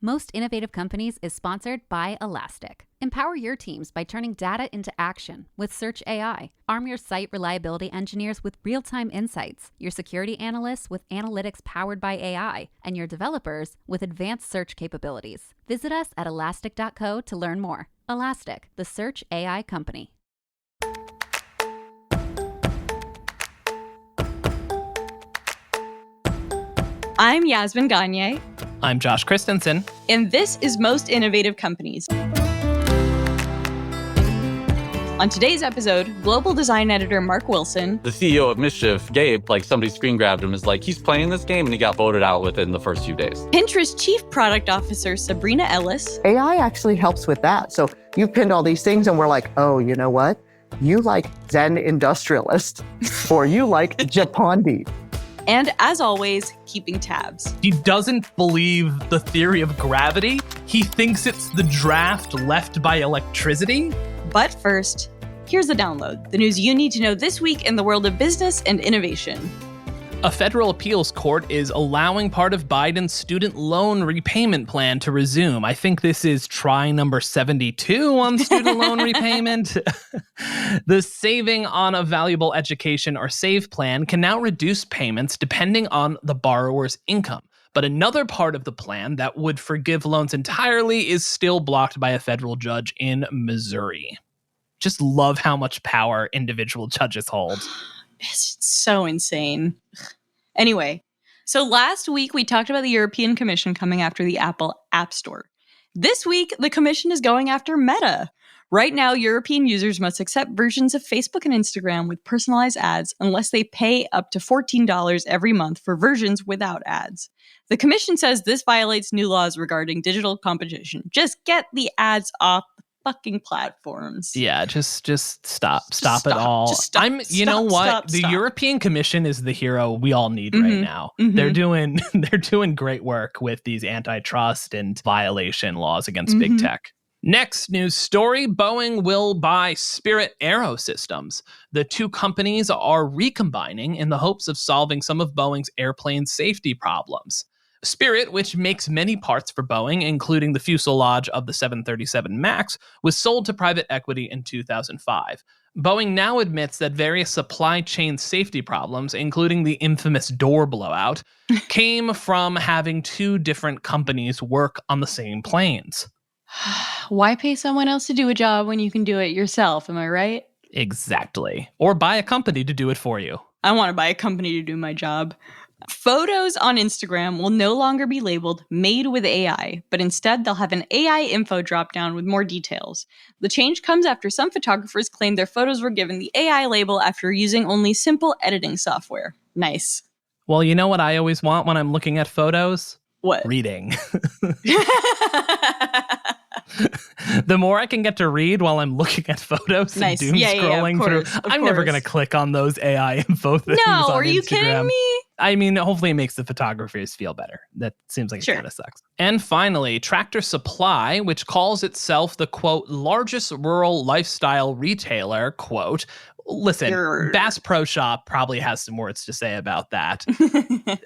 Most Innovative Companies is sponsored by Elastic. Empower your teams by turning data into action with Search AI. Arm your site reliability engineers with real-time insights, your security analysts with analytics powered by AI, and your developers with advanced search capabilities. Visit us at elastic.co to learn more. Elastic, the search AI company. I'm Yasmin Gagne. I'm Josh Christensen. And this is Most Innovative Companies. On today's episode, global design editor Mark Wilson, the CEO of Mischief, Gabe, somebody screen grabbed him, is like, he's playing this game, and he got voted out within the first few days. Pinterest Chief Product Officer Sabrina Ellis. AI actually helps with that. So you've pinned all these things, and we're like, oh, you know what? You like Zen industrialist, or you like Japandi. And as always, keeping tabs. He doesn't believe the theory of gravity. He thinks it's the draft left by electricity. But first, here's the download. The news you need to know this week in the world of business and innovation. A federal appeals court is allowing part of Biden's student loan repayment plan to resume. I think this is try number 72 on student loan repayment. The Saving on a Valuable Education or SAVE plan can now reduce payments depending on the borrower's income. But another part of the plan that would forgive loans entirely is still blocked by a federal judge in Missouri. Just love how much power individual judges hold. It's so insane. Anyway, so last week we talked about the European Commission coming after the Apple App Store. This week, the Commission is going after Meta. Right now, European users must accept versions of Facebook and Instagram with personalized ads unless they pay up to $14 every month for versions without ads. The Commission says this violates new laws regarding digital competition. Just get the ads off the fucking platforms. Yeah, just stop it all. The European Commission is the hero we all need right now. They're doing great work with these antitrust and violation laws against big tech. Next news story, Boeing will buy Spirit Aerosystems. The two companies are recombining in the hopes of solving some of Boeing's airplane safety problems. Spirit, which makes many parts for Boeing, including the fuselage of the 737 MAX, was sold to private equity in 2005. Boeing now admits that various supply chain safety problems, including the infamous door blowout, came from having two different companies work on the same planes. Why pay someone else to do a job when you can do it yourself? Am I right? Exactly. Or buy a company to do it for you. I want to buy a company to do my job. Photos on Instagram will no longer be labeled made with AI, but instead they'll have an AI info dropdown with more details. The change comes after some photographers claimed their photos were given the AI label after using only simple editing software. Nice. Well, you know what I always want when I'm looking at photos? What? Reading. The more I can get to read while I'm looking at photos and doom scrolling through, I'm never going to click on those AI info things on Instagram. No, are you kidding me? I mean, hopefully it makes the photographers feel better. That seems like it kind of sucks. And finally, Tractor Supply, which calls itself the, quote, largest rural lifestyle retailer, quote, listen, Bass Pro Shop probably has some words to say about that.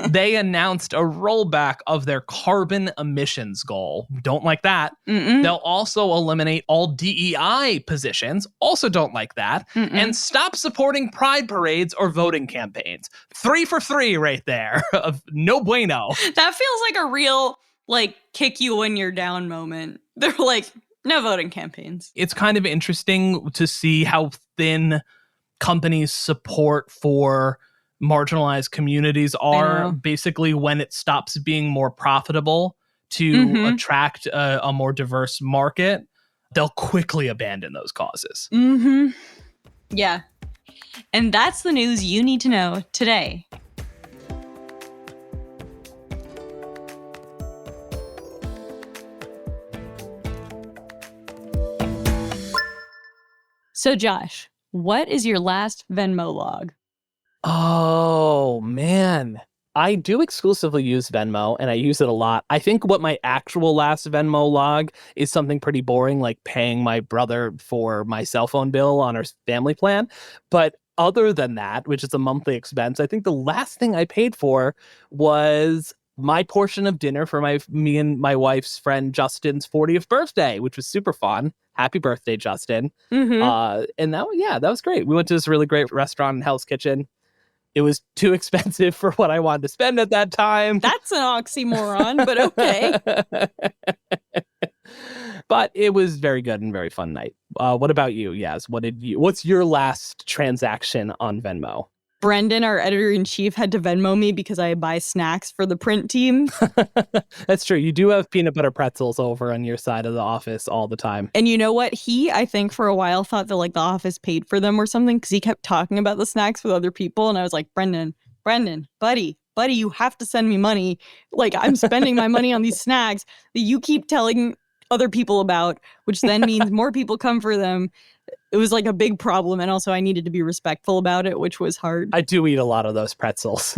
They announced a rollback of their carbon emissions goal. Don't like that. They'll also eliminate all DEI positions. Also don't like that. And stop supporting pride parades or voting campaigns. 3 for 3 right there. Of no bueno. That feels like a real, kick you when you're down moment. They're like, no voting campaigns. It's kind of interesting to see how thin companies' support for marginalized communities are. Basically when it stops being more profitable to attract a more diverse market, they'll quickly abandon those causes. Yeah. And that's the news you need to know today. So Josh, what is your last Venmo log? Oh, man. I do exclusively use Venmo, and I use it a lot. I think what my actual last Venmo log is something pretty boring, like paying my brother for my cell phone bill on our family plan. But other than that, which is a monthly expense, I think the last thing I paid for was my portion of dinner for me and my wife's friend Justin's 40th birthday, which was super fun. Happy birthday, Justin. And that was great. We went to this really great restaurant in Hell's Kitchen. It was too expensive for what I wanted to spend at that time. That's an oxymoron, but okay. But it was very good and very fun night. What about you, Yaz? What's your last transaction on Venmo? Brendan, our editor-in-chief, had to Venmo me because I buy snacks for the print team. That's true. You do have peanut butter pretzels over on your side of the office all the time. And you know what? He, I think, for a while thought that like the office paid for them or something because he kept talking about the snacks with other people. And I was like, Brendan, buddy, you have to send me money. Like, I'm spending my money on these snacks that you keep telling other people about, which then means more people come for them. It was like a big problem. And also I needed to be respectful about it, which was hard. I do eat a lot of those pretzels.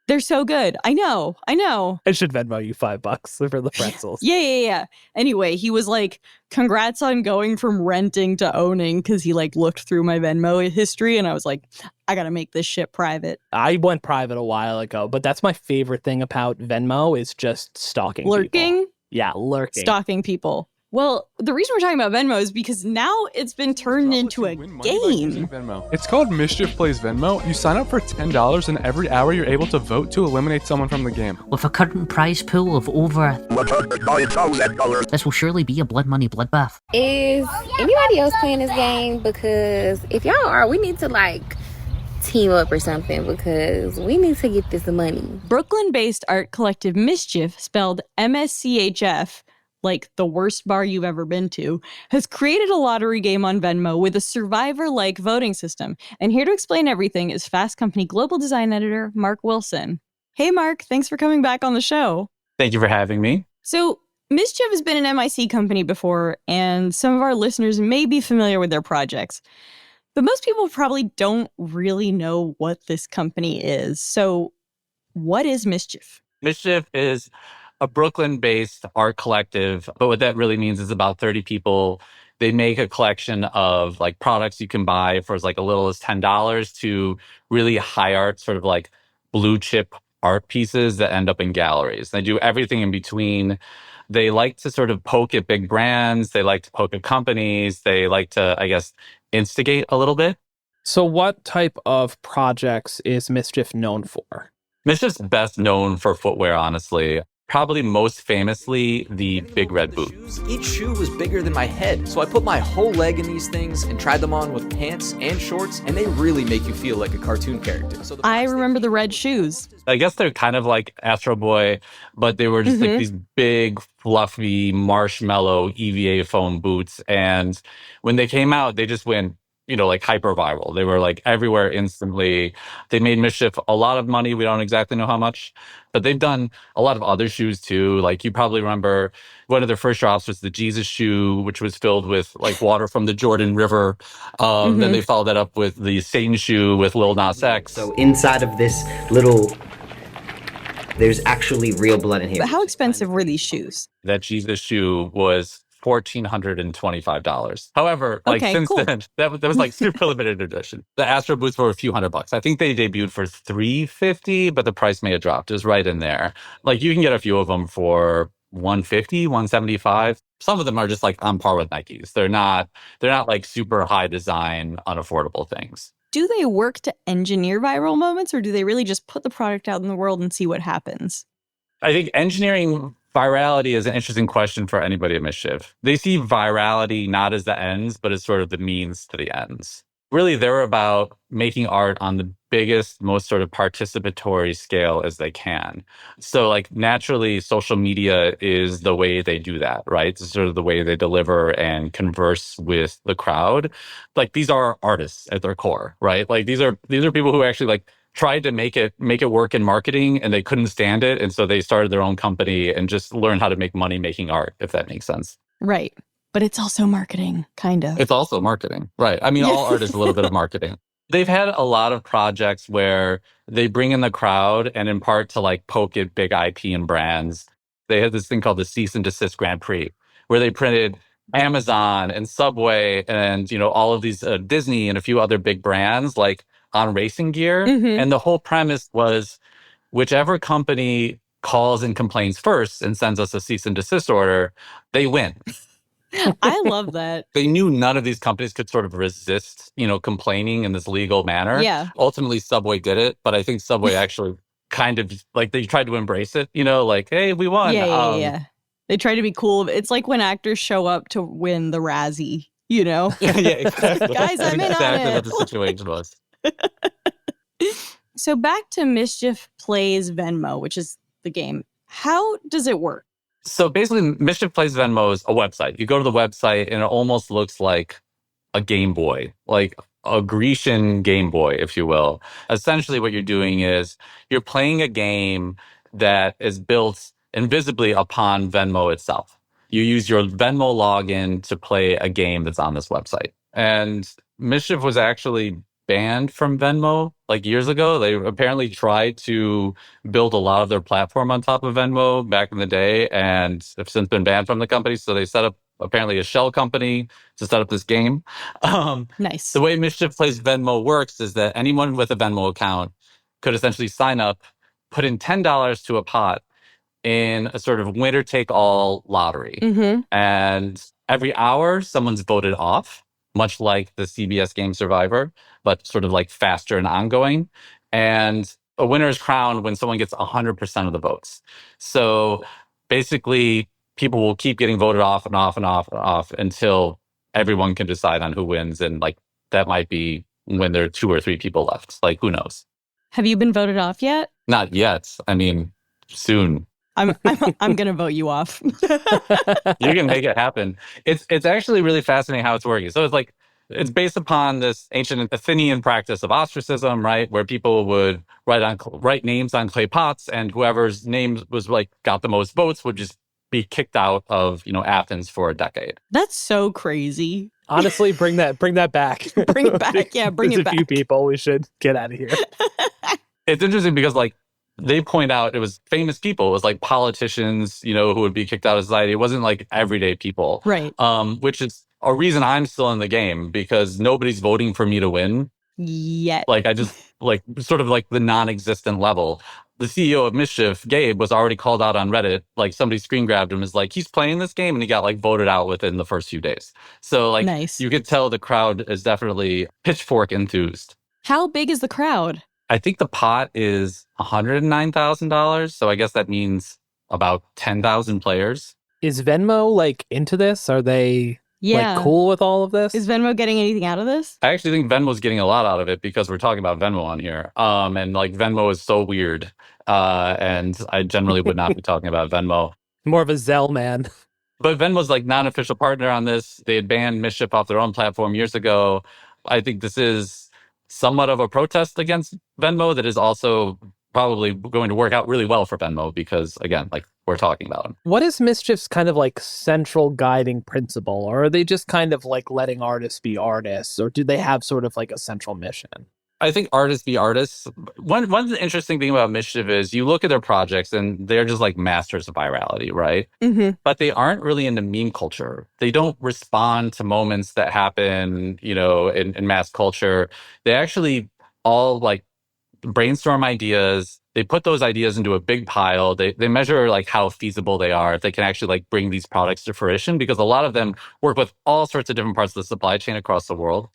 They're so good. I know. I should Venmo you $5 for the pretzels. Yeah. Anyway, he was like, congrats on going from renting to owning, because he like looked through my Venmo history and I was like, I gotta make this shit private. I went private a while ago, but that's my favorite thing about Venmo is just stalking Lurking? people. Yeah, lurking. Stalking people. Well, the reason we're talking about Venmo is because now it's been turned into a game. It's called Mischief Plays Venmo. You sign up for $10 and every hour you're able to vote to eliminate someone from the game. With a current prize pool of over... This will surely be a blood money bloodbath. Is anybody else playing this game? Because if y'all are, we need to like team up or something because we need to get this money. Brooklyn-based art collective Mischief, spelled MSCHF, like the worst bar you've ever been to, has created a lottery game on Venmo with a survivor-like voting system. And here to explain everything is Fast Company Global Design Editor Mark Wilson. Hey, Mark, thanks for coming back on the show. Thank you for having me. So, Mischief has been an MIC company before, and some of our listeners may be familiar with their projects. But most people probably don't really know what this company is. So, what is Mischief? Mischief is a Brooklyn-based art collective, but what that really means is about 30 people. They make a collection of like products you can buy for as like a little as $10 to really high art, sort of like blue chip art pieces that end up in galleries. They do everything in between. They like to sort of poke at big brands. They like to poke at companies. They like to, I guess, instigate a little bit. So what type of projects is Mischief known for? Mischief's best known for footwear, honestly. Probably most famously, the Big Red Boot. Each shoe was bigger than my head, so I put my whole leg in these things and tried them on with pants and shorts, and they really make you feel like a cartoon character. So I remember the red shoes. I guess they're kind of like Astro Boy, but they were just like these big, fluffy, marshmallow EVA foam boots. And when they came out, they just went, like hyper viral. They were like everywhere instantly. They made Mischief a lot of money. We don't exactly know how much, but they've done a lot of other shoes too. Like you probably remember one of their first drops was the Jesus shoe, which was filled with like water from the Jordan River. Then they followed that up with the Satan shoe with Lil Nas X. So inside of this little, there's actually real blood in here. But how expensive were these shoes? That Jesus shoe was $1,425. However, since then, that was like super limited edition. The Astro boots were a few $100. I think they debuted for $350, but the price may have dropped. It was right in there. Like you can get a few of them for $150, $175. Some of them are just like on par with Nikes. They're not like super high design, unaffordable things. Do they work to engineer viral moments, or do they really just put the product out in the world and see what happens? I think engineering virality is an interesting question for anybody at Mischief. They see virality not as the ends, but as sort of the means to the ends. Really, they're about making art on the biggest, most sort of participatory scale as they can. So like naturally, social media is the way they do that, right? It's sort of the way they deliver and converse with the crowd. Like these are artists at their core, right? Like these are people who actually like tried to make it work in marketing and they couldn't stand it. And so they started their own company and just learned how to make money making art, if that makes sense. Right. But it's also marketing, kind of. It's also marketing, right? I mean, all art is a little bit of marketing. They've had a lot of projects where they bring in the crowd and in part to like poke at big IP and brands. They had this thing called the Cease and Desist Grand Prix, where they printed Amazon and Subway and, all of these Disney and a few other big brands like on racing gear. And the whole premise was whichever company calls and complains first and sends us a cease and desist order, they win. I love that. They knew none of these companies could sort of resist, complaining in this legal manner. Yeah. Ultimately, Subway did it, but I think Subway actually kind of like they tried to embrace it, like, hey, we won. Yeah. They try to be cool. It's like when actors show up to win the Razzie, Yeah, exactly. Guys, I'm in on exactly it. what the situation was. So back to Mischief Plays Venmo, which is the game. How does it work? So basically, Mischief Plays Venmo is a website. You go to the website and it almost looks like a Game Boy, like a Grecian Game Boy, if you will. Essentially, what you're doing is you're playing a game that is built invisibly upon Venmo itself. You use your Venmo login to play a game that's on this website. And Mischief was actually banned from Venmo like years ago. They apparently tried to build a lot of their platform on top of Venmo back in the day and have since been banned from the company. So they set up apparently a shell company to set up this game. Nice. The way Mischief Plays Venmo works is that anyone with a Venmo account could essentially sign up, put in $10 to a pot in a sort of winner-take-all lottery. Mm-hmm. And every hour, someone's voted off, much like the CBS game Survivor, but sort of like faster and ongoing. And a winner is crowned when someone gets 100% of the votes. So basically, people will keep getting voted off and off and off and off until everyone can decide on who wins. And like that might be when there are 2 or 3 people left. Like, who knows? Have you been voted off yet? Not yet. I mean, soon. I'm gonna vote you off. You can make it happen. It's actually really fascinating how it's working. So it's based upon this ancient Athenian practice of ostracism, right? Where people would write names on clay pots, and whoever's name was like got the most votes would just be kicked out of Athens for a decade. That's so crazy. Honestly, bring that back. Bring it back. Yeah, bring it back. There's a few people we should get out of here. It's interesting because they point out it was famous people. It was like politicians, who would be kicked out of society. It wasn't like everyday people. Right. Which is a reason I'm still in the game, because nobody's voting for me to win. Yet. Like, I just, sort of like the non-existent level. The CEO of Mischief, Gabe, was already called out on Reddit. Like, somebody screen grabbed him, is like, he's playing this game, and he got voted out within the first few days. So nice. You could tell the crowd is definitely pitchfork enthused. How big is the crowd? I think the pot is $109,000. So I guess that means about 10,000 players. Is Venmo into this? Are they cool with all of this? Is Venmo getting anything out of this? I actually think Venmo's getting a lot out of it because we're talking about Venmo on here. And Venmo is so weird. And I generally would not be talking about Venmo. More of a Zelle man. But Venmo's non-official partner on this. They had banned Mischief off their own platform years ago. I think this is somewhat of a protest against Venmo that is also probably going to work out really well for Venmo because, again, we're talking about them. What is Mischief's kind of central guiding principle? Or are they just kind of letting artists be artists? Or do they have sort of a central mission? I think artists be artists. One of the interesting thing about Mischief is you look at their projects and they're just masters of virality, right? Mm-hmm. But they aren't really into meme culture. They don't respond to moments that happen, in mass culture. They actually all brainstorm ideas. They put those ideas into a big pile. They measure how feasible they are, if they can actually bring these products to fruition, because a lot of them work with all sorts of different parts of the supply chain across the world.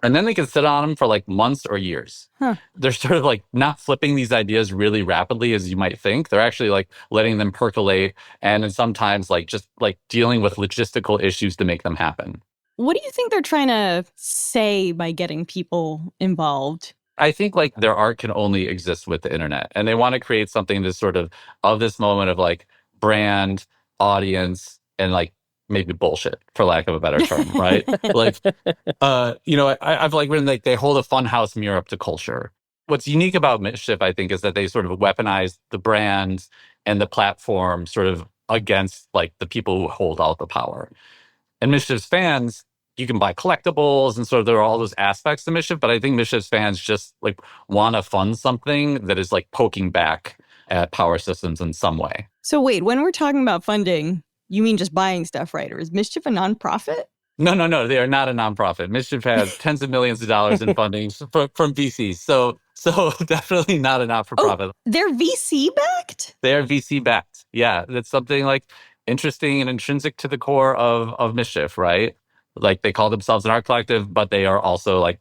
And then they can sit on them for months or years. Huh. They're sort of not flipping these ideas really rapidly as you might think. They're actually letting them percolate, and sometimes just dealing with logistical issues to make them happen. What do you think they're trying to say by getting people involved? I think their art can only exist with the internet, and they want to create something that's sort of this moment of brand, audience, and maybe bullshit, for lack of a better term, right? I've written they hold a funhouse mirror up to culture. What's unique about Mischief, I think, is that they sort of weaponize the brand and the platform sort of against the people who hold all the power. And Mischief's fans, you can buy collectibles and sort of there are all those aspects to Mischief, but I think Mischief's fans just want to fund something that is poking back at power systems in some way. So wait, when we're talking about funding, you mean just buying stuff, right? Or is Mischief a nonprofit? No. They are not a nonprofit. Mischief has tens of millions of dollars in funding from VCs. So definitely not a not-for-profit. Oh, they're VC backed? They are VC backed. Yeah, that's something like interesting and intrinsic to the core of Mischief, right? Like they call themselves an art collective, but they are also like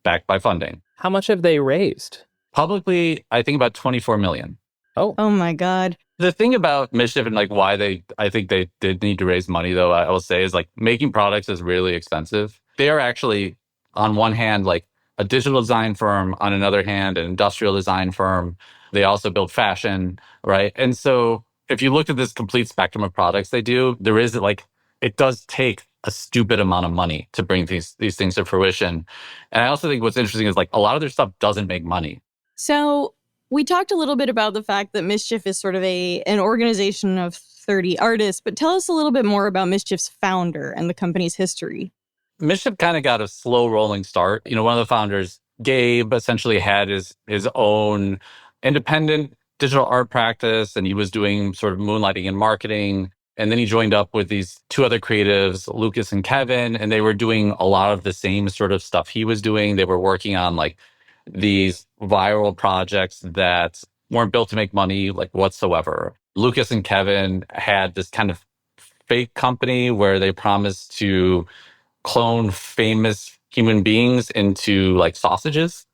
backed by funding. How much have they raised? Publicly, I think about 24 million. Oh my God. The thing about Mischief and like why I think they did need to raise money, though, I will say, is like making products is really expensive. They are actually, on one hand, like a digital design firm, on another hand, an industrial design firm. They also build fashion, right? And so if you looked at this complete spectrum of products they do, there is like, it does take a stupid amount of money to bring these things to fruition. And I also think what's interesting is like a lot of their stuff doesn't make money. So we talked a little bit about the fact that Mischief is sort of an organization of 30 artists, but tell us a little bit more about Mischief's founder and the company's history. Mischief kind of got a slow rolling start. You know, one of the founders, Gabe, essentially had his own independent digital art practice, and he was doing sort of moonlighting in marketing. And then he joined up with these two other creatives, Lucas and Kevin, and they were doing a lot of the same sort of stuff he was doing. They were working on like these viral projects that weren't built to make money like whatsoever. Lucas and Kevin had this kind of fake company where they promised to clone famous human beings into like sausages.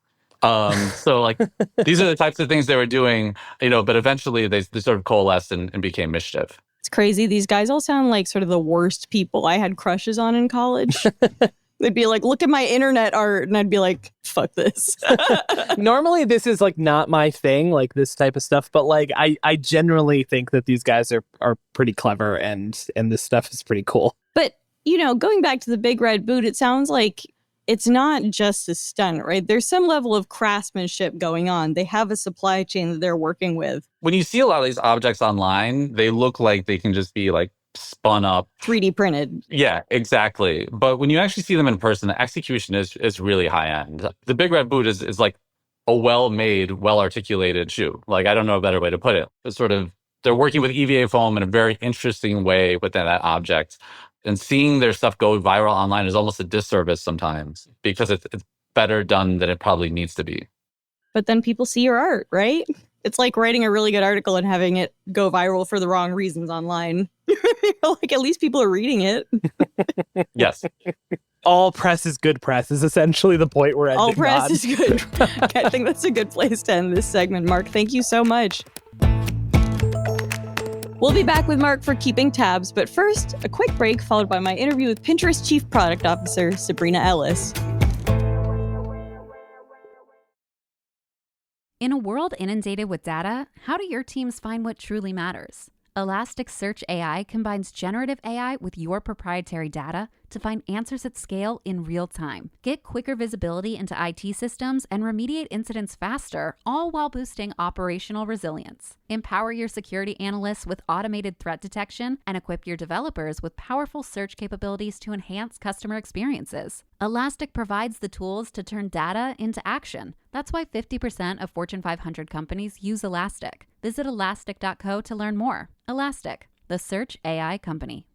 So like these are the types of things they were doing, you know, but eventually they sort of coalesced and became Mischief. It's crazy. These guys all sound like sort of the worst people I had crushes on in college. They'd be like, look at my internet art. And I'd be like, fuck this. Normally, this is like not my thing, like this type of stuff. But like, I generally think that these guys are pretty clever and this stuff is pretty cool. But, you know, going back to the Big Red Boot, it sounds like it's not just a stunt, right? There's some level of craftsmanship going on. They have a supply chain that they're working with. When you see a lot of these objects online, they look like they can just be like spun up. 3D printed. Yeah, exactly. But when you actually see them in person, the execution is really high end. The Big Red Boot is like a well-made, well-articulated shoe. Like, I don't know a better way to put it. It's sort of, they're working with EVA foam in a very interesting way within that object. And seeing their stuff go viral online is almost a disservice sometimes because it's better done than it probably needs to be. But then people see your art, right? It's like writing a really good article and having it go viral for the wrong reasons online. Like, at least people are reading it. Yes. All press is good press is essentially the point we're ending on. All press is good. I think that's a good place to end this segment, Mark. Thank you so much. We'll be back with Mark for Keeping Tabs, but first, a quick break followed by my interview with Pinterest Chief Product Officer, Sabrina Ellis. In a world inundated with data, how do your teams find what truly matters? Elasticsearch AI combines generative AI with your proprietary data to find answers at scale in real time. Get quicker visibility into IT systems and remediate incidents faster, all while boosting operational resilience. Empower your security analysts with automated threat detection and equip your developers with powerful search capabilities to enhance customer experiences. Elastic provides the tools to turn data into action. That's why 50% of Fortune 500 companies use Elastic. Visit elastic.co to learn more. Elastic, the search AI company.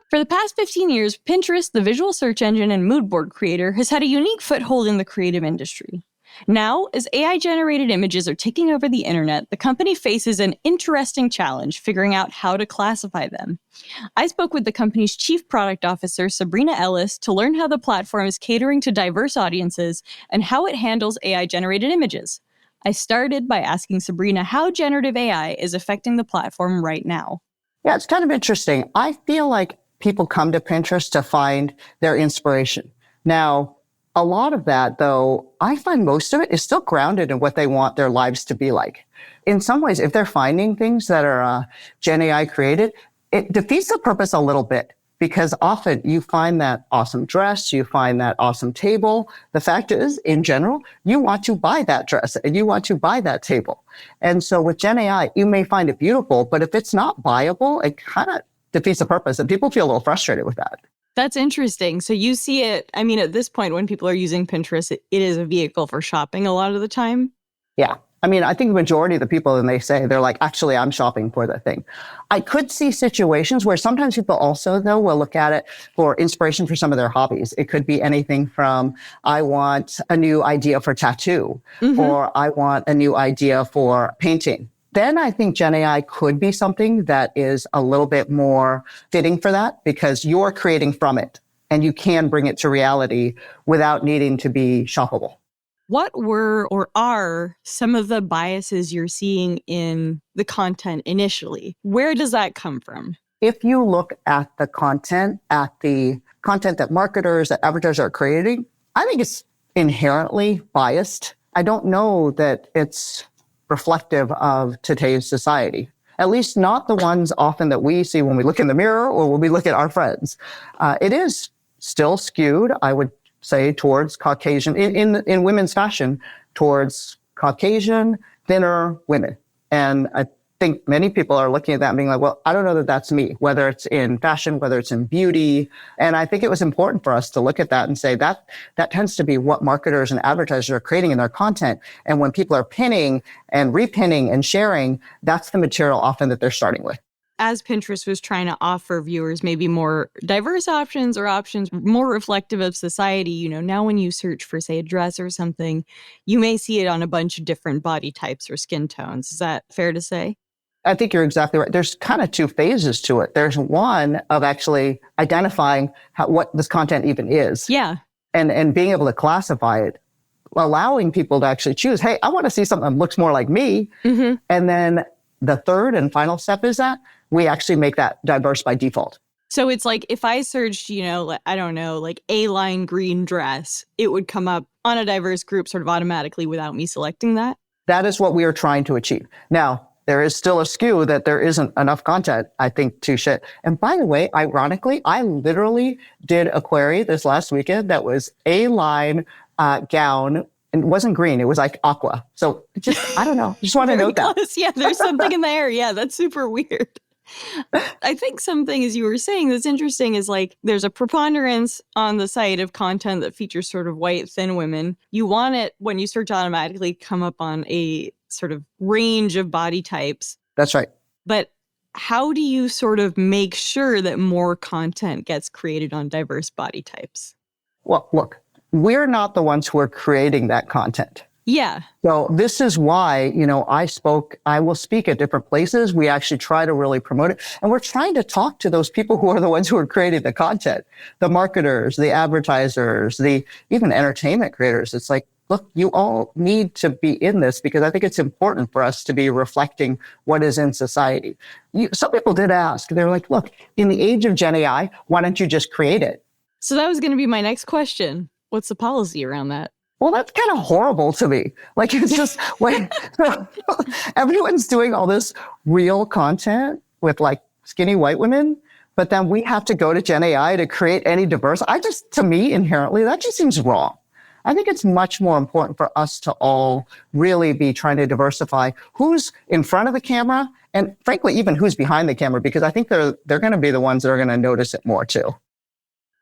For the past 15 years, Pinterest, the visual search engine and mood board creator, has had a unique foothold in the creative industry. Now, as AI-generated images are taking over the internet, the company faces an interesting challenge figuring out how to classify them. I spoke with the company's chief product officer, Sabrina Ellis, to learn how the platform is catering to diverse audiences and how it handles AI-generated images. I started by asking Sabrina how generative AI is affecting the platform right now. Yeah, it's kind of interesting. I feel like people come to Pinterest to find their inspiration. Now, a lot of that, though, I find most of it is still grounded in what they want their lives to be like. In some ways, if they're finding things that are Gen AI created, it defeats the purpose a little bit because often you find that awesome dress, you find that awesome table. The fact is, in general, you want to buy that dress and you want to buy that table. And so with Gen AI, you may find it beautiful, but if it's not buyable, it kind of defeats the purpose and people feel a little frustrated with that. That's interesting. So you see it, I mean, at this point, when people are using Pinterest, it is a vehicle for shopping a lot of the time. Yeah. I mean, I think the majority of the people, and they say, they're like, actually, I'm shopping for that thing. I could see situations where sometimes people also, though, will look at it for inspiration for some of their hobbies. It could be anything from, I want a new idea for tattoo, or I want a new idea for painting. Then I think Gen AI could be something that is a little bit more fitting for that because you're creating from it and you can bring it to reality without needing to be shoppable. What were or are some of the biases you're seeing in the content initially? Where does that come from? If you look at the content that marketers, that advertisers are creating, I think it's inherently biased. I don't know that it's reflective of today's society, at least not the ones often that we see when we look in the mirror or when we look at our friends. It is still skewed, I would say, towards Caucasian, in women's fashion, towards Caucasian, thinner women. And I think many people are looking at that and being like, well, I don't know that that's me, whether it's in fashion, whether it's in beauty. And I think it was important for us to look at that and say that tends to be what marketers and advertisers are creating in their content. And when people are pinning and repinning and sharing, that's the material often that they're starting with. As Pinterest was trying to offer viewers maybe more diverse options or options more reflective of society, now when you search for, say, a dress or something, you may see it on a bunch of different body types or skin tones. Is that fair to say? I think you're exactly right. There's kind of two phases to it. There's one of actually identifying what this content even is. Yeah. And being able to classify it, allowing people to actually choose, hey, I want to see something that looks more like me. And then the third and final step is that we actually make that diverse by default. So it's like if I searched, I don't know, like A-line green dress, it would come up on a diverse group sort of automatically without me selecting that? That is what we are trying to achieve. Now, there is still a skew that there isn't enough content, I think, to shit. And by the way, ironically, I literally did a query this last weekend that was A-line gown. And it wasn't green. It was like aqua. So just, I don't know. Just want to note that. Yeah, there's something in there. Yeah, that's super weird. I think something, as you were saying, that's interesting is like there's a preponderance on the site of content that features sort of white, thin women. You want it, when you search, automatically come up on a sort of range of body types. That's right. But how do you sort of make sure that more content gets created on diverse body types? Well, look, we're not the ones who are creating that content. Yeah. So this is why, I will speak at different places. We actually try to really promote it. And we're trying to talk to those people who are the ones who are creating the content, the marketers, the advertisers, the even entertainment creators. It's like, look, you all need to be in this because I think it's important for us to be reflecting what is in society. Some people did ask, they're like, look, in the age of Gen AI, why don't you just create it? So that was going to be my next question. What's the policy around that? Well, that's kind of horrible to me. Like, it's just, everyone's doing all this real content with like skinny white women, but then we have to go to Gen AI to create any diverse. To me, inherently, that just seems wrong. I think it's much more important for us to all really be trying to diversify who's in front of the camera and frankly, even who's behind the camera, because I think they're going to be the ones that are going to notice it more too.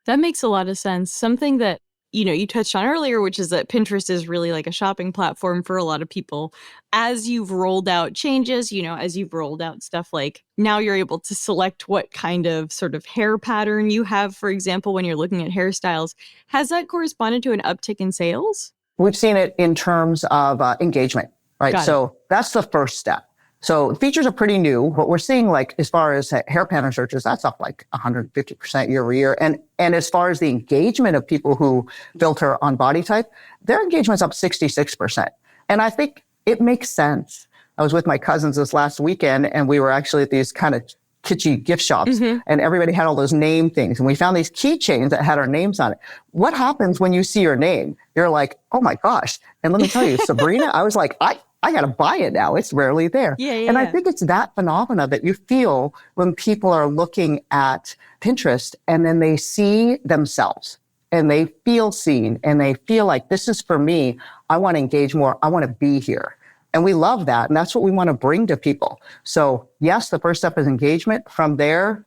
That makes a lot of sense. Something that you touched on earlier, which is that Pinterest is really like a shopping platform for a lot of people. As you've rolled out changes, as you've rolled out stuff like now you're able to select what kind of sort of hair pattern you have, for example, when you're looking at hairstyles. Has that corresponded to an uptick in sales? We've seen it in terms of engagement, right? So that's the first step. So features are pretty new. What we're seeing, like as far as hair pattern searches, that's up like 150% year over year. And as far as the engagement of people who filter on body type, their engagement's up 66%. And I think it makes sense. I was with my cousins this last weekend and we were actually at these kind of kitschy gift shops and everybody had all those name things. And we found these keychains that had our names on it. What happens when you see your name? You're like, oh my gosh. And let me tell you, Sabrina, I was like, I got to buy it now. It's rarely there. I think it's that phenomena that you feel when people are looking at Pinterest and then they see themselves and they feel seen and they feel like this is for me. I want to engage more. I want to be here. And we love that. And that's what we want to bring to people. So yes, the first step is engagement. From there,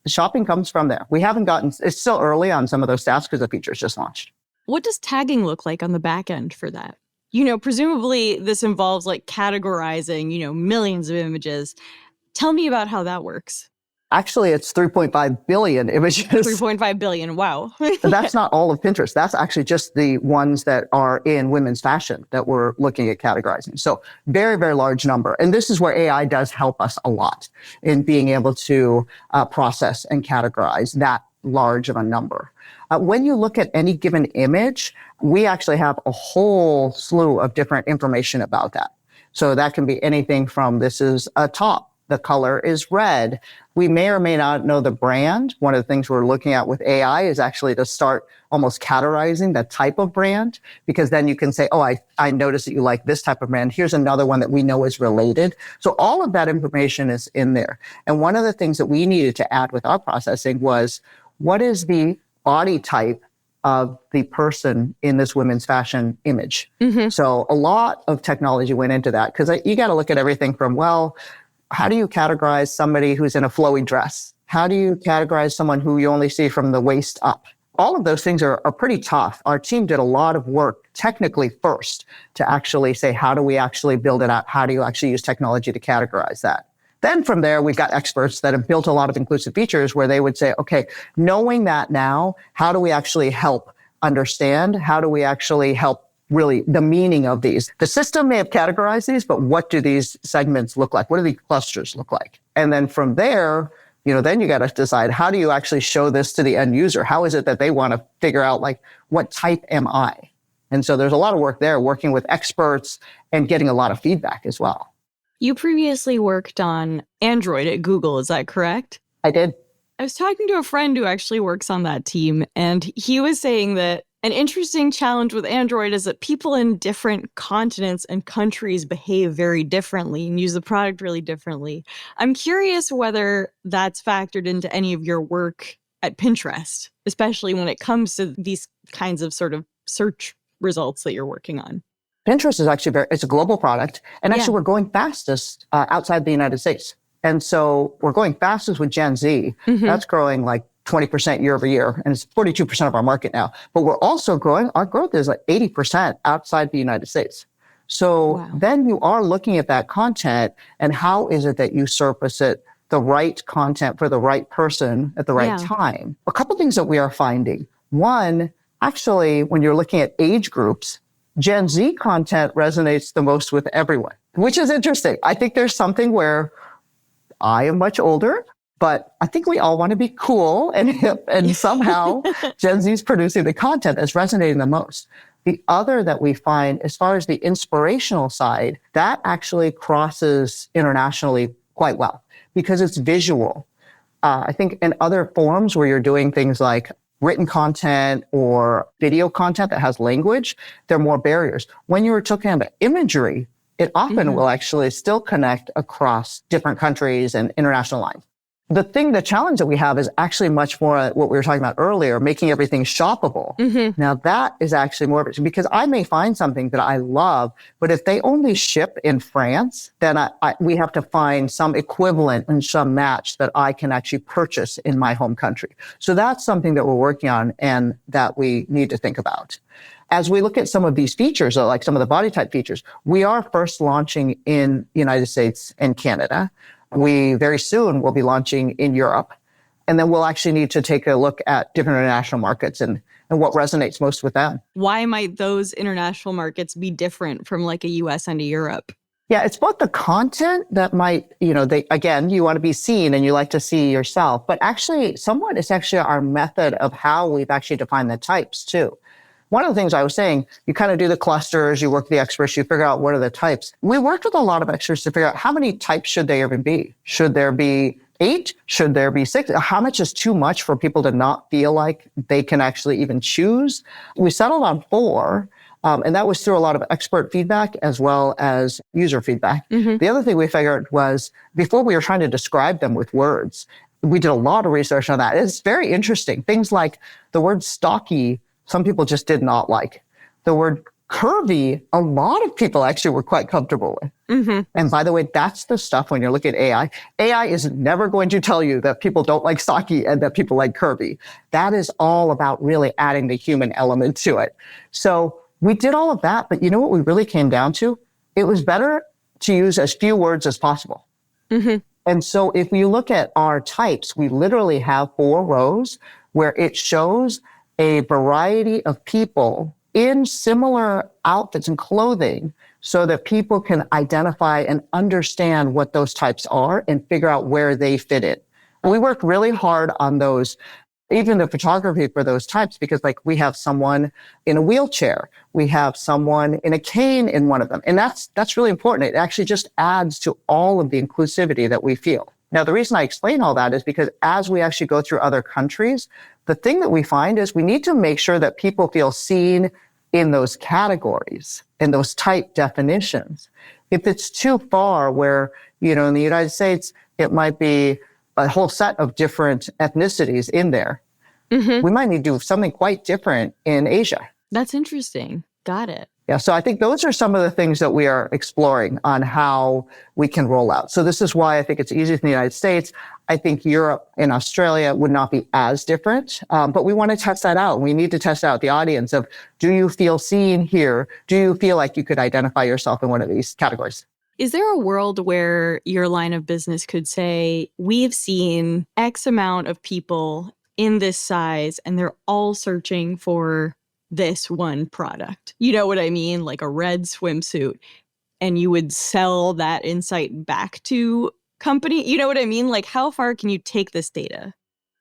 shopping comes from there. We haven't it's still early on some of those stats because the features just launched. What does tagging look like on the back end for that? presumably this involves like categorizing, millions of images. Tell me about how that works. Actually, it's 3.5 billion images. 3.5 billion. Wow. That's not all of Pinterest. That's actually just the ones that are in women's fashion that we're looking at categorizing. So very, very large number. And this is where AI does help us a lot in being able to process and categorize that large of a number. When you look at any given image, we actually have a whole slew of different information about that. So that can be anything from this is a top. The color is red. We may or may not know the brand. One of the things we're looking at with AI is actually to start almost categorizing the type of brand, because then you can say, oh, I noticed that you like this type of brand. Here's another one that we know is related. So all of that information is in there. And one of the things that we needed to add with our processing was, what is the body type of the person in this women's fashion image? Mm-hmm. So a lot of technology went into that, because you got to look at everything from, well, how do you categorize somebody who's in a flowy dress? How do you categorize someone who you only see from the waist up? All of those things are pretty tough. Our team did a lot of work technically first to actually say, how do we actually build it out? How do you actually use technology to categorize that? Then from there, we've got experts that have built a lot of inclusive features where they would say, okay, knowing that now, how do we actually help understand? How do we actually help really the meaning of these? The system may have categorized these, but what do these segments look like? What do the clusters look like? And then from there, then you got to decide, how do you actually show this to the end user? How is it that they want to figure out, like, what type am I? And so there's a lot of work there, working with experts and getting a lot of feedback as well. You previously worked on Android at Google, is that correct? I did. I was talking to a friend who actually works on that team, and he was saying that an interesting challenge with Android is that people in different continents and countries behave very differently and use the product really differently. I'm curious whether that's factored into any of your work at Pinterest, especially when it comes to these kinds of sort of search results that you're working on. Pinterest is actually it's a global product. And actually, we're going fastest outside the United States. And so we're going fastest with Gen Z. Mm-hmm. That's growing like 20% year over year. And it's 42% of our market now. But we're also growing. Our growth is like 80% outside the United States. So then you are looking at that content and how is it that you surface it, the right content for the right person at the right time. A couple things that we are finding. One, actually, when you're looking at age groups, Gen Z content resonates the most with everyone, which is interesting. I think there's something where I am much older, but I think we all want to be cool and hip, and somehow Gen Z is producing the content that's resonating the most. The other that we find, as far as the inspirational side, that actually crosses internationally quite well because it's visual. I think in other forms where you're doing things like written content or video content that has language, there are more barriers. When you're talking about imagery, it often will actually still connect across different countries and international lines. The challenge that we have is actually much more what we were talking about earlier, making everything shoppable. Mm-hmm. Now that is actually more of it, because I may find something that I love, but if they only ship in France, then we have to find some equivalent and some match that I can actually purchase in my home country. So that's something that we're working on and that we need to think about. As we look at some of these features, like some of the body type features, we are first launching in the United States and Canada. We very soon will be launching in Europe. And then we'll actually need to take a look at different international markets and what resonates most with them. Why might those international markets be different from like a US and a Europe? Yeah, it's both the content that might, you want to be seen and you like to see yourself, but actually somewhat it's actually our method of how we've actually defined the types too. One of the things I was saying, you kind of do the clusters, you work the experts, you figure out what are the types. We worked with a lot of experts to figure out how many types should there even be. Should there be 8? Should there be 6? How much is too much for people to not feel like they can actually even choose? We settled on 4. And that was through a lot of expert feedback as well as user feedback. Mm-hmm. The other thing we figured was before we were trying to describe them with words, we did a lot of research on that. It's very interesting. Things like the word stocky, some people just did not like. The word curvy, a lot of people actually were quite comfortable with. Mm-hmm. And by the way, that's the stuff when you're looking at AI. AI is never going to tell you that people don't like stocky and that people like curvy. That is all about really adding the human element to it. So We did all of that, but you know what we really came down to? It was better to use as few words as possible. Mm-hmm. And so if you look at our types, we literally have 4 rows where it shows a variety of people in similar outfits and clothing so that people can identify and understand what those types are and figure out where they fit in. And we worked really hard on those, even the photography for those types, because like we have someone in a wheelchair, we have someone in a cane in one of them. And that's really important. It actually just adds to all of the inclusivity that we feel. Now, the reason I explain all that is because as we actually go through other countries, the thing that we find is we need to make sure that people feel seen in those categories, in those type definitions. If it's too far where, in the United States, it might be a whole set of different ethnicities in there. Mm-hmm. We might need to do something quite different in Asia. That's interesting. Got it. Yeah, so I think those are some of the things that we are exploring on how we can roll out. So this is why I think it's easier in the United States. I think Europe and Australia would not be as different, but we want to test that out. We need to test out the audience of, do you feel seen here? Do you feel like you could identify yourself in one of these categories? Is there a world where your line of business could say, we've seen X amount of people in this size and they're all searching for this one product? You know what I mean? Like a red swimsuit. And you would sell that insight back to company. You know what I mean? Like, how far can you take this data?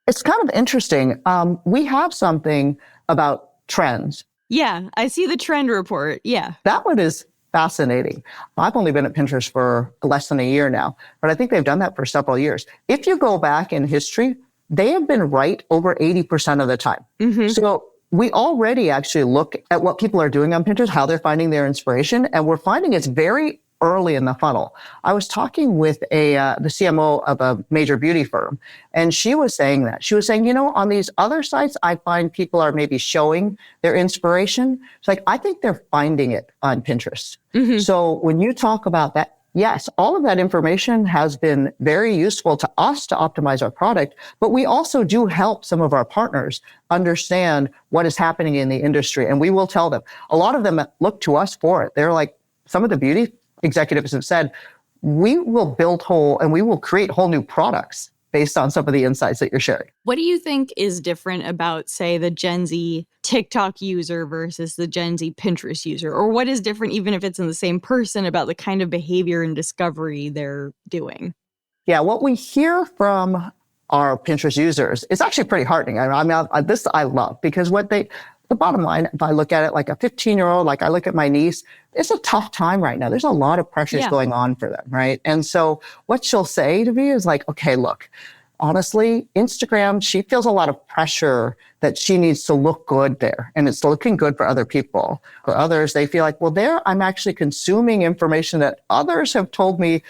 It's kind of interesting. We have something about trends. Yeah, I see the trend report. Yeah. That one is fascinating. I've only been at Pinterest for less than a year now, but I think they've done that for several years. If you go back in history, they have been right over 80% of the time. Mm-hmm. So we already actually look at what people are doing on Pinterest, how they're finding their inspiration, and we're finding it's very early in the funnel. I was talking with the CMO of a major beauty firm, and she was saying that. She was saying, on these other sites, I find people are maybe showing their inspiration. It's like, I think they're finding it on Pinterest. Mm-hmm. So when you talk about that, yes, all of that information has been very useful to us to optimize our product, but we also do help some of our partners understand what is happening in the industry. And we will tell them. A lot of them look to us for it. They're like, some of the beauty executives have said, we will build and we will create whole new products based on some of the insights that you're sharing. What do you think is different about, say, the Gen Z TikTok user versus the Gen Z Pinterest user? Or what is different, even if it's in the same person, about the kind of behavior and discovery they're doing? Yeah, what we hear from our Pinterest users is actually pretty heartening. This I love, because the bottom line, if I look at it like a 15-year-old, like I look at my niece, it's a tough time right now. There's a lot of pressures going on for them, right? And so what she'll say to me is like, okay, look, honestly, Instagram, she feels a lot of pressure that she needs to look good there. And it's looking good for other people. For others, they feel like, well, there I'm actually consuming information that others have told me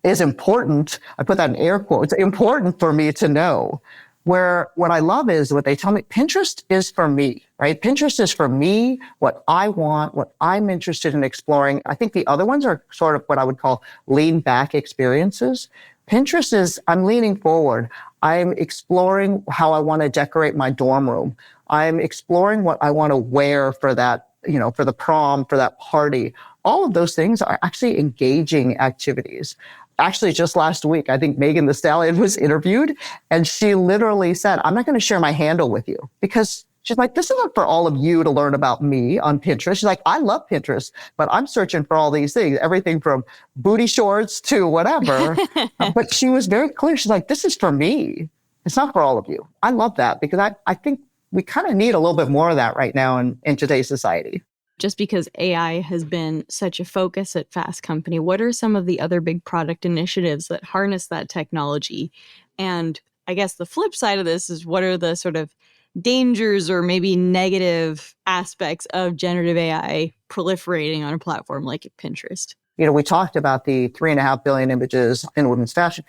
is important. I put that in air quotes, important for me to know. Where what I love is what they tell me, Pinterest is for me, right? Pinterest is for me, what I want, what I'm interested in exploring. I think the other ones are sort of what I would call lean back experiences. Pinterest is, I'm leaning forward. I'm exploring how I want to decorate my dorm room. I'm exploring what I want to wear for that, for the prom, for that party. All of those things are actually engaging activities. Actually, just last week, I think Megan Thee Stallion was interviewed, and she literally said, I'm not going to share my handle with you, because she's like, this isn't for all of you to learn about me on Pinterest. She's like, I love Pinterest, but I'm searching for all these things, everything from booty shorts to whatever. But she was very clear. She's like, this is for me. It's not for all of you. I love that, because I think we kind of need a little bit more of that right now in today's society. Just because AI has been such a focus at Fast Company, what are some of the other big product initiatives that harness that technology? And I guess the flip side of this is, what are the sort of dangers or maybe negative aspects of generative AI proliferating on a platform like Pinterest? We talked about the 3.5 billion images in women's fashion.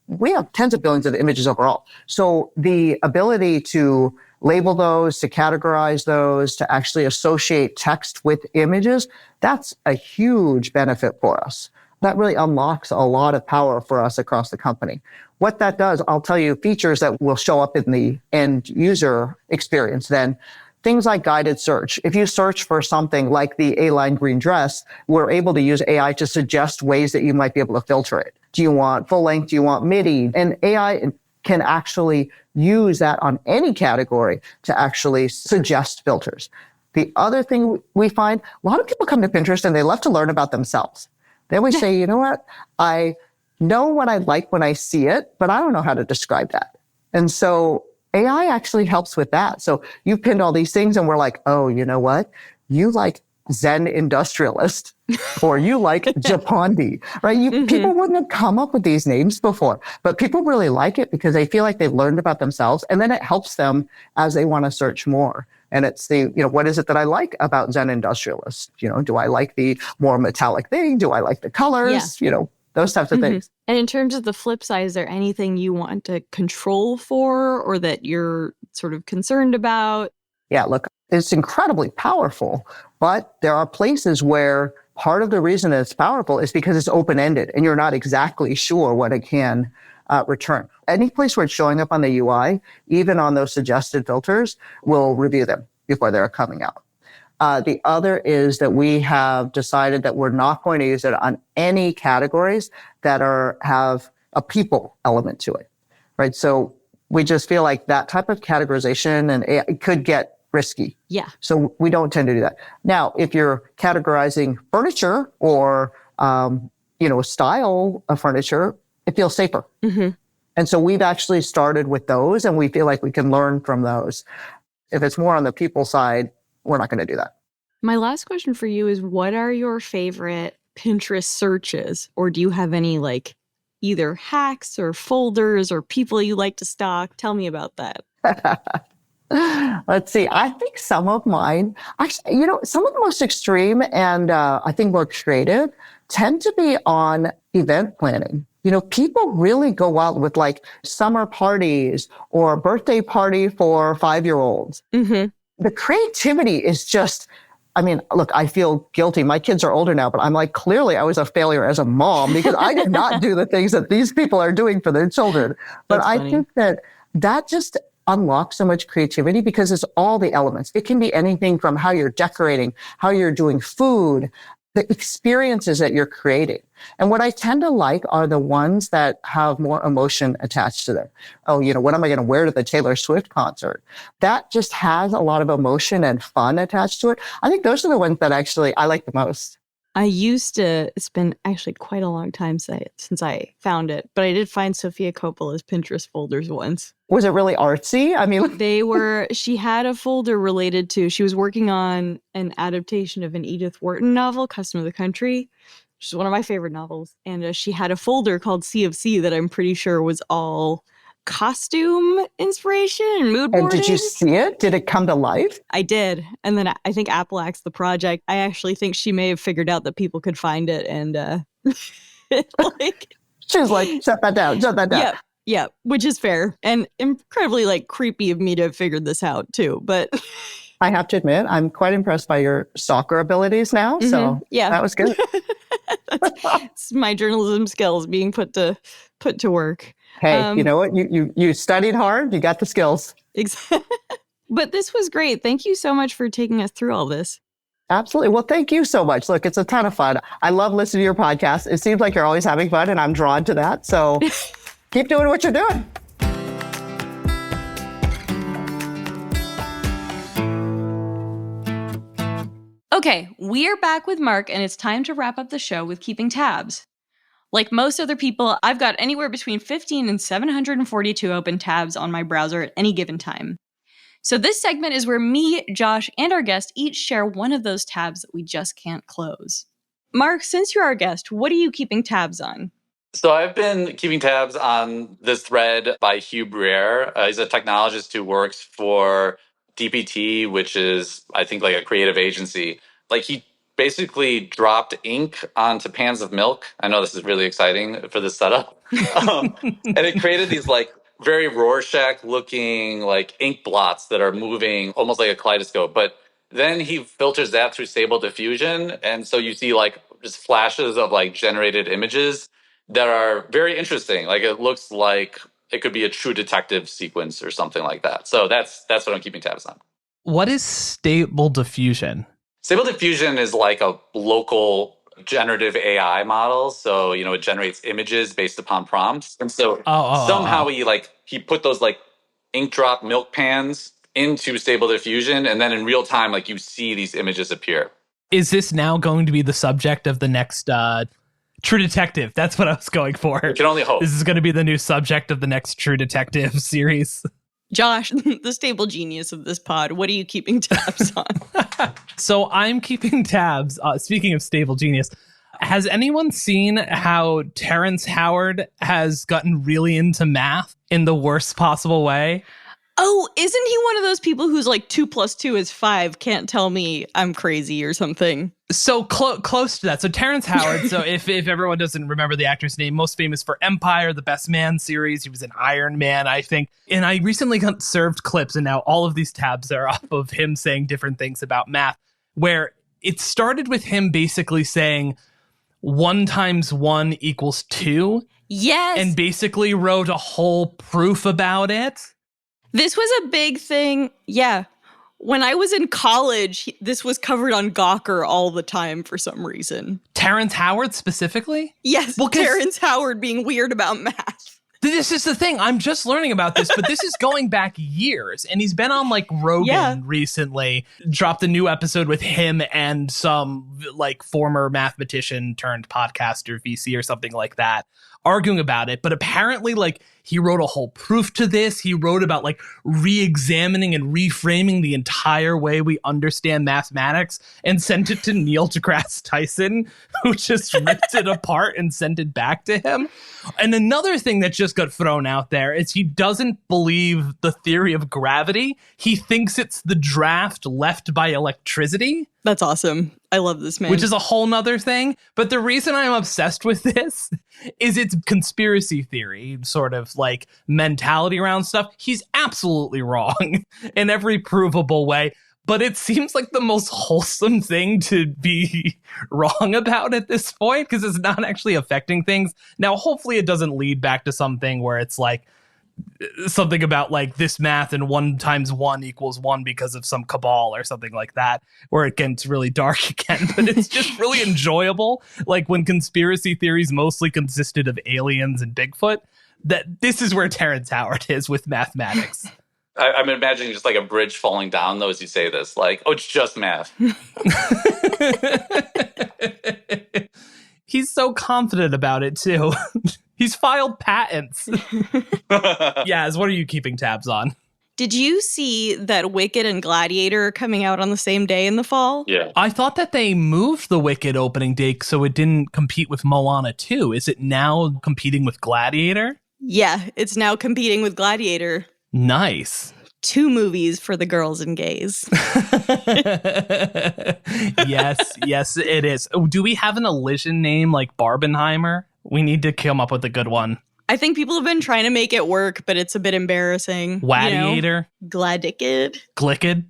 We have tens of billions of images overall. So the ability to label those, to categorize those, to actually associate text with images, that's a huge benefit for us. That really unlocks a lot of power for us across the company. What that does, I'll tell you, features that will show up in the end user experience then. Things like guided search. If you search for something like the A-line green dress, we're able to use AI to suggest ways that you might be able to filter it. Do you want full length? Do you want midi? And AI can actually use that on any category to actually suggest filters. The other thing we find, a lot of people come to Pinterest and they love to learn about themselves. They always say, you know what? I know what I like when I see it, but I don't know how to describe that. And so AI actually helps with that. So you've pinned all these things and we're like, oh, you know what? You like Zen industrialist or you like Japandi, right? People wouldn't have come up with these names before, but people really like it because they feel like they've learned about themselves and then it helps them as they want to search more. And it's the, what is it that I like about Zen industrialist? Do I like the more metallic thing? Do I like the colors? Yeah. Those types of things. And in terms of the flip side, is there anything you want to control for or that you're sort of concerned about? Yeah, look, it's incredibly powerful, but there are places where part of the reason it's powerful is because it's open-ended and you're not exactly sure what it can return. Any place where it's showing up on the UI, even on those suggested filters, we'll review them before they're coming out. The other is that we have decided that we're not going to use it on any categories that have a people element to it, right? So we just feel like that type of categorization and it could get risky. Yeah. So we don't tend to do that. Now, if you're categorizing furniture or, a style of furniture, it feels safer. And so we've actually started with those and we feel like we can learn from those. If it's more on the people side, we're not going to do that. My last question for you is, what are your favorite Pinterest searches? Or do you have any either hacks or folders or people you like to stalk? Tell me about that. Let's see. I think some of mine, actually, some of the most extreme and I think more creative tend to be on event planning. People really go out with summer parties or birthday party for 5-year-olds. The creativity is just, look, I feel guilty. My kids are older now, but I'm clearly I was a failure as a mom because I did not do the things that these people are doing for their children. But I think that just unlocks so much creativity because it's all the elements. It can be anything from how you're decorating, how you're doing food, the experiences that you're creating. And what I tend to like are the ones that have more emotion attached to them. Oh, what am I going to wear to the Taylor Swift concert? That just has a lot of emotion and fun attached to it. I think those are the ones that actually I like the most. It's been actually quite a long time since I found it, but I did find Sofia Coppola's Pinterest folders once. Was it really artsy? She had a folder related to, she was working on an adaptation of an Edith Wharton novel, Custom of the Country, which is one of my favorite novels. And she had a folder called C of C that I'm pretty sure was all costume inspiration and mood boarding. And did you see it? Did it come to life? I did. And then I think Apple axed the project. I actually think she may have figured out that people could find it and she was like, shut that down. Yeah, which is fair and incredibly creepy of me to have figured this out too. But I have to admit, I'm quite impressed by your stalker abilities now. So yeah, that was good. It's my journalism skills being put to work. Hey, you know what? You studied hard. You got the skills. Exactly. But this was great. Thank you so much for taking us through all this. Absolutely. Well, thank you so much. Look, it's a ton of fun. I love listening to your podcast. It seems like you're always having fun, and I'm drawn to that. So keep doing what you're doing. Okay, we're back with Mark, and it's time to wrap up the show with keeping tabs. Like most other people, I've got anywhere between 15 and 742 open tabs on my browser at any given time. So this segment is where me, Josh, and our guest each share one of those tabs that we just can't close. Mark, since you're our guest, what are you keeping tabs on? So I've been keeping tabs on this thread by Hugh Briere. He's a technologist who works for DPT, which is, I think, a creative agency. He basically dropped ink onto pans of milk. I know this is really exciting for this setup. And it created these very Rorschach looking ink blots that are moving almost like a kaleidoscope. But then he filters that through Stable Diffusion. And so you see just flashes of generated images that are very interesting. It looks like it could be a True Detective sequence or something like that. So that's what I'm keeping tabs on. What is Stable Diffusion? Stable Diffusion is like a local generative AI model. So, it generates images based upon prompts. And so somehow he put those like ink drop milk pans into Stable Diffusion. And then in real time, like you see these images appear. Is this now going to be the subject of the next True Detective? That's what I was going for. You can only hope. This is going to be the new subject of the next True Detective series. Josh, the stable genius of this pod, what are you keeping tabs on? So I'm keeping tabs. Speaking of stable genius, has anyone seen how Terrence Howard has gotten really into math in the worst possible way? Oh, isn't he one of those people who's like 2 + 2 is 5? Can't tell me I'm crazy or something. So close to that. So Terrence Howard, so if everyone doesn't remember the actor's name, most famous for Empire, the Best Man series. He was in Iron Man, I think. And I recently got served clips, and now all of these tabs are up of him saying different things about math, where it started with him basically saying 1 × 1 = 2. Yes. And basically wrote a whole proof about it. This was a big thing. Yeah. When I was in college, this was covered on Gawker all the time for some reason. Terrence Howard specifically? Yes, well, Terrence Howard being weird about math. This is the thing. I'm just learning about this, but this is going back years. And he's been on like Rogan recently, dropped a new episode with him and some like former mathematician turned podcaster, VC or something like that, arguing about it. But apparently like he wrote a whole proof to this. He wrote about like re-examining and reframing the entire way we understand mathematics and sent it to Neil deGrasse Tyson, who just ripped it apart and sent it back to him. And another thing that just got thrown out there is he doesn't believe the theory of gravity. He thinks it's the draft left by electricity. That's awesome. I love this man. Which is a whole nother thing. But the reason I'm obsessed with this is it's conspiracy theory, sort of like mentality around stuff. He's absolutely wrong in every provable way. But it seems like the most wholesome thing to be wrong about at this point, because it's not actually affecting things. Now, hopefully it doesn't lead back to something where it's like something about like this math and 1 × 1 = 1 because of some cabal or something like that, where it gets really dark again. But it's just really enjoyable. Like when conspiracy theories mostly consisted of aliens and Bigfoot, that this is where Terrence Howard is with mathematics. I'm imagining just like a bridge falling down, though, as you say this. Like, oh, it's just math. He's so confident about it, too. He's filed patents. Yaz, what are you keeping tabs on? Did you see that Wicked and Gladiator are coming out on the same day in the fall? Yeah. I thought that they moved the Wicked opening date so it didn't compete with Moana 2. Is it now competing with Gladiator? Yeah, it's now competing with Gladiator. Nice. 2 movies for the girls and gays. Yes, it is. Oh, do we have an Elysian name like Barbenheimer? We need to come up with a good one. I think people have been trying to make it work, but it's a bit embarrassing. Gladiator? Gladikid? Glickid?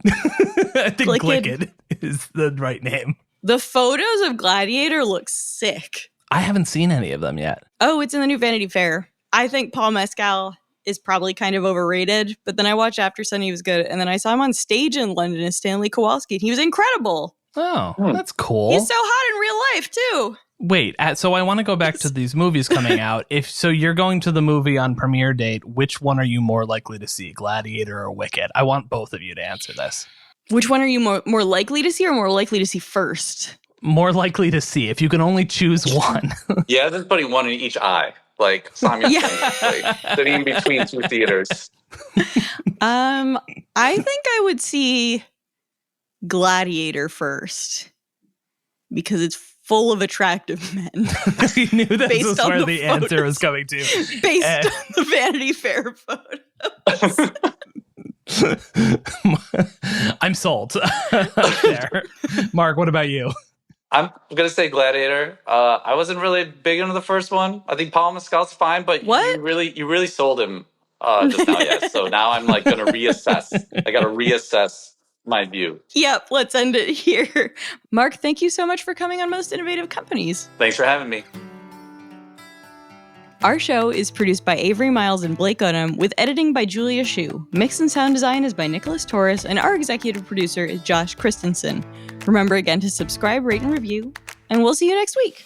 I think Glickid is the right name. The photos of Gladiator look sick. I haven't seen any of them yet. Oh, it's in the new Vanity Fair. I think Paul Mescal is probably kind of overrated, but then I watched After Sun, he was good. And then I saw him on stage in London as Stanley Kowalski, and he was incredible. Oh, that's cool. He's so hot in real life, too. Wait, so I want to go back to these movies coming out. So you're going to the movie on premiere date, which one are you more likely to see, Gladiator or Wicked? I want both of you to answer this. Which one are you more likely to see or more likely to see first? More likely to see, if you can only choose one. Yeah, just putting one in each eye, like simultaneously, sitting in between 2 theaters. I think I would see Gladiator first because it's full of attractive men. You knew this was where the answer was coming to. Based on the Vanity Fair photos. I'm sold. There. Mark, what about you? I'm going to say Gladiator. I wasn't really big into the first one. I think Paul Mescal's fine, but you really sold him just now, yes. So now I'm like going to reassess. I got to reassess my view. Yep, let's end it here. Mark, thank you so much for coming on Most Innovative Companies. Thanks for having me. Our show is produced by Avery Miles and Blake Odom, with editing by Julia Shu. Mix and sound design is by Nicholas Torres, and our executive producer is Josh Christensen. Remember again to subscribe, rate, and review, and we'll see you next week.